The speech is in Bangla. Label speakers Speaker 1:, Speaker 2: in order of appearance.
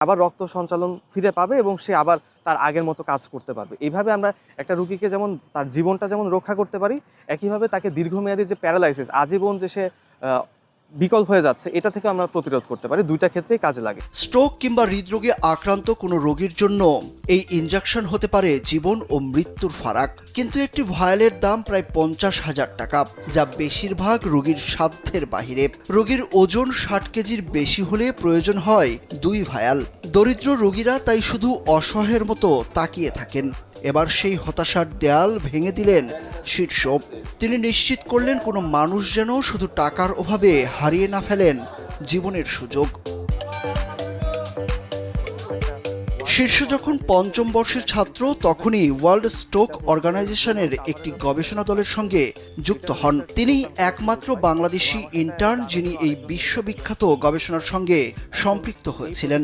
Speaker 1: আবার রক্ত সঞ্চালন ফিরে পাবে এবং সে আবার তার আগের মতো কাজ করতে পারবে। এইভাবে আমরা একটা রোগীকে যেমন তার জীবনটা যেমন রক্ষা করতে পারি, একইভাবে তাকে দীর্ঘমেয়াদী যে প্যারালাইসিস, আজীবন যে সে বিকল হয়ে যাচ্ছে, এটা থেকে আমরা প্রতিরোধ করতে পারি। দুইটা ক্ষেত্রেই কাজে লাগে।
Speaker 2: স্ট্রোক কিংবা হৃদরোগে আক্রান্ত কোনো রোগীর জন্য এই ইনজেকশন হতে পারে জীবন ও মৃত্যুর ফারাক। কিন্তু একটি ভায়ালের দাম প্রায় 50,000 টাকা, যা বেশিরভাগ রোগীর সাধ্যের বাহিরে। রোগীর ওজন 60 কেজির বেশি হলে প্রয়োজন হয় 2 ভায়াল। দরিদ্র রোগীরা তাই শুধু অসহায়ের মতো তাকিয়ে থাকেন। এবার সেই হতাশার দেয়াল ভেঙে দিলেন শীর্ষ। তিনি নিশ্চিত করলেন কোনো মানুষ যেন শুধু টাকার অভাবে হারিয়ে না ফেলেন জীবনের সুযোগ। শীর্ষ যখন পঞ্চম বর্ষের ছাত্র, তখনই ওয়ার্ল্ড স্ট্রোক অর্গানাইজেশনের একটি গবেষণা দলের সঙ্গে যুক্ত হন। তিনি একমাত্র বাংলাদেশি ইন্টার্ন যিনি এই বিশ্ববিখ্যাত গবেষণার সঙ্গে সম্পৃক্ত হয়েছিলেন।